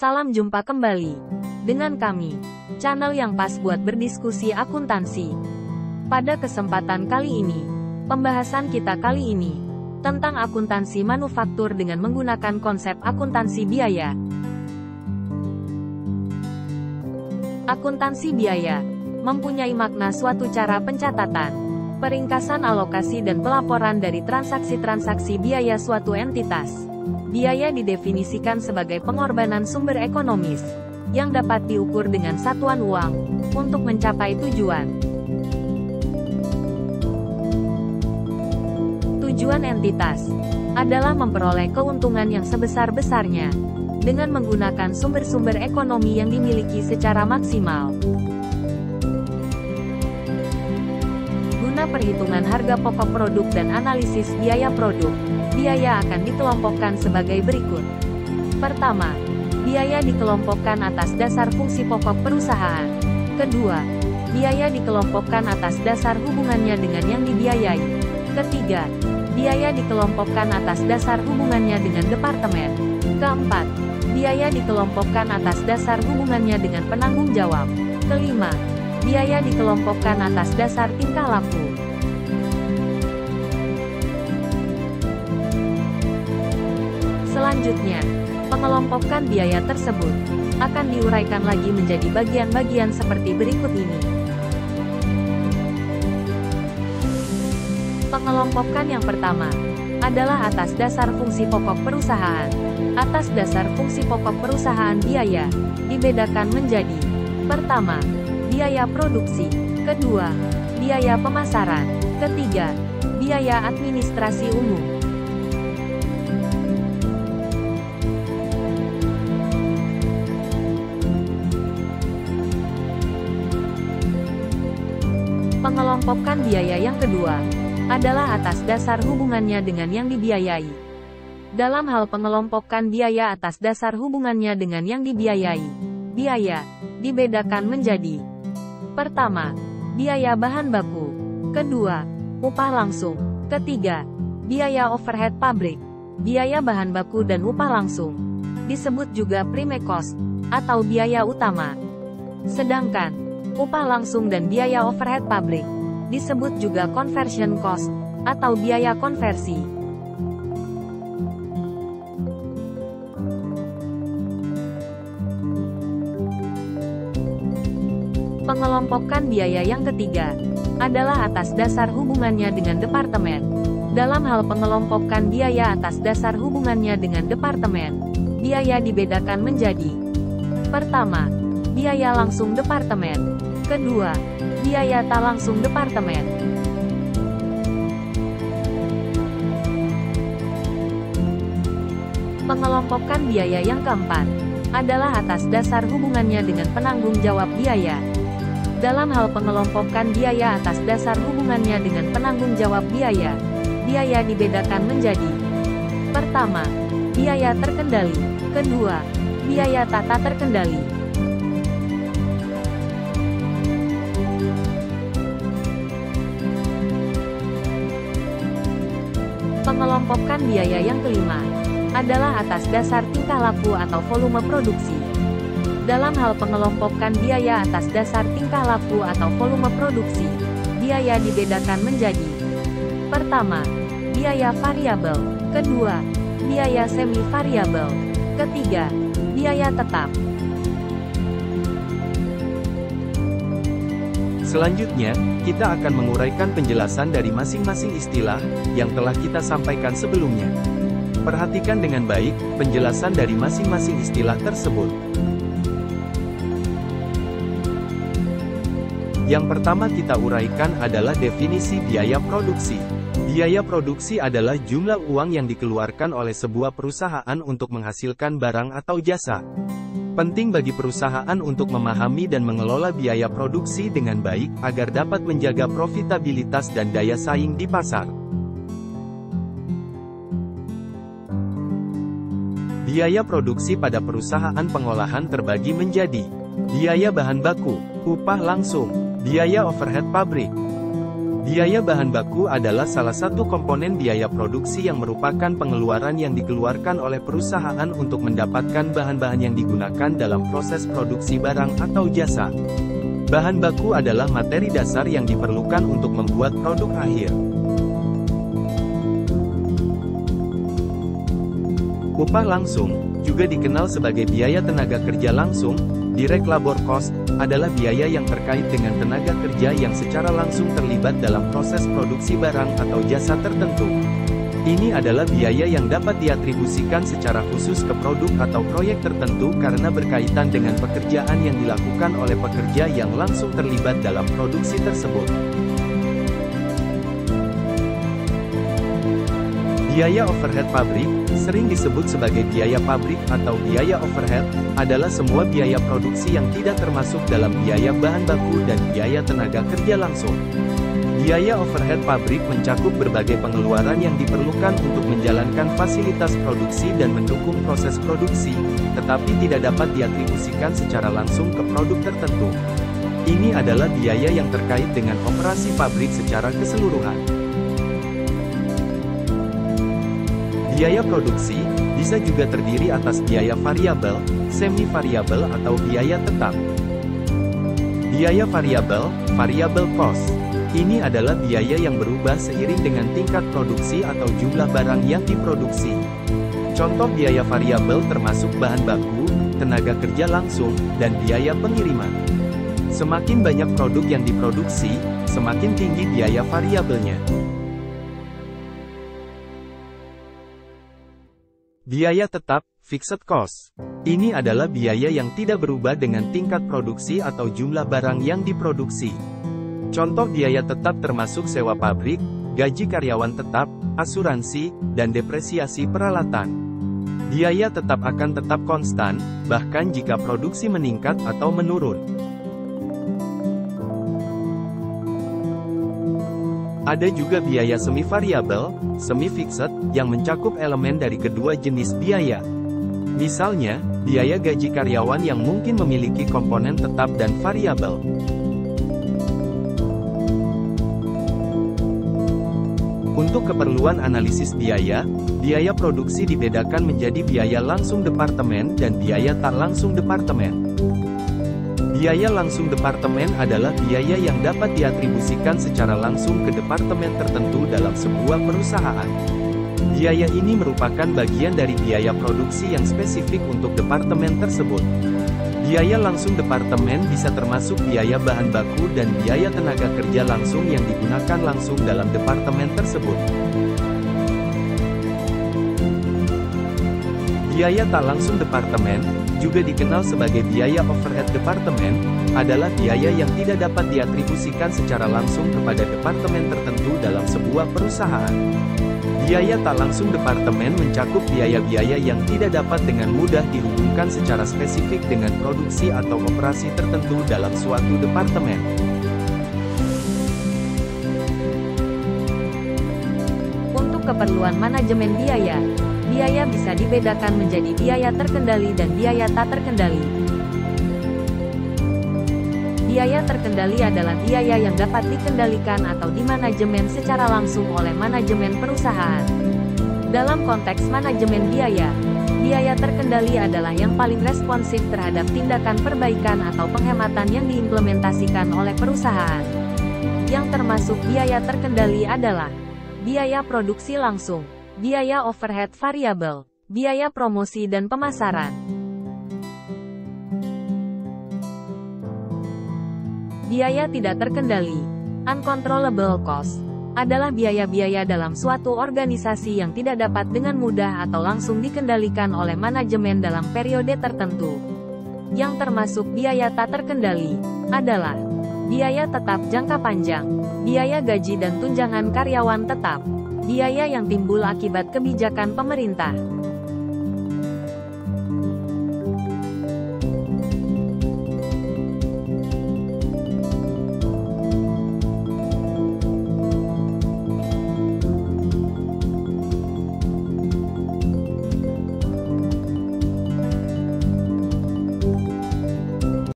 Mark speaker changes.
Speaker 1: Salam jumpa kembali dengan kami, channel yang pas buat berdiskusi akuntansi. Pada kesempatan kali ini, pembahasan kita kali ini tentang akuntansi manufaktur dengan menggunakan konsep akuntansi biaya. Akuntansi biaya mempunyai makna suatu cara pencatatan, peringkasan alokasi dan pelaporan dari transaksi-transaksi biaya suatu entitas. Biaya didefinisikan sebagai pengorbanan sumber ekonomis yang dapat diukur dengan satuan uang untuk mencapai tujuan. Tujuan entitas adalah memperoleh keuntungan yang sebesar-besarnya dengan menggunakan sumber-sumber ekonomi yang dimiliki secara maksimal. Guna perhitungan harga pokok produk dan analisis biaya produk, biaya akan dikelompokkan sebagai berikut. Pertama, biaya dikelompokkan atas dasar fungsi pokok perusahaan. Kedua, biaya dikelompokkan atas dasar hubungannya dengan yang dibiayai. Ketiga, biaya dikelompokkan atas dasar hubungannya dengan departemen. Keempat, biaya dikelompokkan atas dasar hubungannya dengan penanggung jawab. Kelima, biaya dikelompokkan atas dasar tingkah laku. Selanjutnya, pengelompokan biaya tersebut akan diuraikan lagi menjadi bagian-bagian seperti berikut ini. Pengelompokan yang pertama adalah atas dasar fungsi pokok perusahaan. Atas dasar fungsi pokok perusahaan biaya dibedakan menjadi: pertama, biaya produksi; kedua, biaya pemasaran; ketiga, biaya administrasi umum. Pengelompokan biaya yang kedua adalah atas dasar hubungannya dengan yang dibiayai. Dalam hal pengelompokan biaya atas dasar hubungannya dengan yang dibiayai, biaya dibedakan menjadi: pertama, biaya bahan baku; kedua, upah langsung; ketiga, biaya overhead pabrik. Biaya bahan baku dan upah langsung disebut juga prime cost atau biaya utama. Sedangkan upah langsung dan biaya overhead pabrik disebut juga conversion cost atau biaya konversi. Pengelompokan biaya yang ketiga adalah atas dasar hubungannya dengan departemen. Dalam hal pengelompokan biaya atas dasar hubungannya dengan departemen, biaya dibedakan menjadi: pertama, biaya langsung departemen; kedua, biaya tak langsung departemen. Pengelompokan biaya yang keempat adalah atas dasar hubungannya dengan penanggung jawab biaya. Dalam hal pengelompokan biaya atas dasar hubungannya dengan penanggung jawab biaya, biaya dibedakan menjadi: pertama, biaya terkendali; kedua, biaya tak terkendali. Pengelompokan biaya yang kelima adalah atas dasar tingkah laku atau volume produksi. Dalam hal pengelompokan biaya atas dasar tingkah laku atau volume produksi, biaya dibedakan menjadi: pertama, biaya variabel; kedua, biaya semi variabel; ketiga, biaya tetap.
Speaker 2: Selanjutnya, kita akan menguraikan penjelasan dari masing-masing istilah yang telah kita sampaikan sebelumnya. Perhatikan dengan baik penjelasan dari masing-masing istilah tersebut. Yang pertama kita uraikan adalah definisi biaya produksi. Biaya produksi adalah jumlah uang yang dikeluarkan oleh sebuah perusahaan untuk menghasilkan barang atau jasa. Penting bagi perusahaan untuk memahami dan mengelola biaya produksi dengan baik, agar dapat menjaga profitabilitas dan daya saing di pasar. Biaya produksi pada perusahaan pengolahan terbagi menjadi: biaya bahan baku, upah langsung, biaya overhead pabrik. Biaya bahan baku adalah salah satu komponen biaya produksi yang merupakan pengeluaran yang dikeluarkan oleh perusahaan untuk mendapatkan bahan-bahan yang digunakan dalam proses produksi barang atau jasa. Bahan baku adalah materi dasar yang diperlukan untuk membuat produk akhir. Upah langsung, juga dikenal sebagai biaya tenaga kerja langsung, direct labor cost, adalah biaya yang terkait dengan tenaga kerja yang secara langsung terlibat dalam proses produksi barang atau jasa tertentu. Ini adalah biaya yang dapat diatribusikan secara khusus ke produk atau proyek tertentu karena berkaitan dengan pekerjaan yang dilakukan oleh pekerja yang langsung terlibat dalam produksi tersebut. Biaya overhead pabrik, sering disebut sebagai biaya pabrik atau biaya overhead, adalah semua biaya produksi yang tidak termasuk dalam biaya bahan baku dan biaya tenaga kerja langsung. Biaya overhead pabrik mencakup berbagai pengeluaran yang diperlukan untuk menjalankan fasilitas produksi dan mendukung proses produksi, tetapi tidak dapat diatribusikan secara langsung ke produk tertentu. Ini adalah biaya yang terkait dengan operasi pabrik secara keseluruhan. Biaya produksi bisa juga terdiri atas biaya variabel, semi-variabel atau biaya tetap. Biaya variabel, variable cost. Ini adalah biaya yang berubah seiring dengan tingkat produksi atau jumlah barang yang diproduksi. Contoh biaya variabel termasuk bahan baku, tenaga kerja langsung, dan biaya pengiriman. Semakin banyak produk yang diproduksi, semakin tinggi biaya variabelnya. Biaya tetap, fixed cost. Ini adalah biaya yang tidak berubah dengan tingkat produksi atau jumlah barang yang diproduksi. Contoh biaya tetap termasuk sewa pabrik, gaji karyawan tetap, asuransi, dan depresiasi peralatan. Biaya tetap akan tetap konstan, bahkan jika produksi meningkat atau menurun. Ada juga biaya semi-variabel, semi-fixed, yang mencakup elemen dari kedua jenis biaya. Misalnya, biaya gaji karyawan yang mungkin memiliki komponen tetap dan variabel. Untuk keperluan analisis biaya, biaya produksi dibedakan menjadi biaya langsung departemen dan biaya tak langsung departemen. Biaya langsung departemen adalah biaya yang dapat diatribusikan secara langsung ke departemen tertentu dalam sebuah perusahaan. Biaya ini merupakan bagian dari biaya produksi yang spesifik untuk departemen tersebut. Biaya langsung departemen bisa termasuk biaya bahan baku dan biaya tenaga kerja langsung yang digunakan langsung dalam departemen tersebut. Biaya tak langsung departemen, juga dikenal sebagai biaya overhead departemen, adalah biaya yang tidak dapat diatribusikan secara langsung kepada departemen tertentu dalam sebuah perusahaan. Biaya tak langsung departemen mencakup biaya-biaya yang tidak dapat dengan mudah dihubungkan secara spesifik dengan produksi atau operasi tertentu dalam suatu departemen.
Speaker 1: Untuk keperluan manajemen biaya, biaya bisa dibedakan menjadi biaya terkendali dan biaya tak terkendali. Biaya terkendali adalah biaya yang dapat dikendalikan atau dimanajemen secara langsung oleh manajemen perusahaan. Dalam konteks manajemen biaya, biaya terkendali adalah yang paling responsif terhadap tindakan perbaikan atau penghematan yang diimplementasikan oleh perusahaan. Yang termasuk biaya terkendali adalah biaya produksi langsung, biaya overhead variabel, biaya promosi dan pemasaran. Biaya tidak terkendali, uncontrollable cost, adalah biaya-biaya dalam suatu organisasi yang tidak dapat dengan mudah atau langsung dikendalikan oleh manajemen dalam periode tertentu. Yang termasuk biaya tak terkendali adalah biaya tetap jangka panjang, biaya gaji dan tunjangan karyawan tetap, biaya yang timbul akibat kebijakan pemerintah,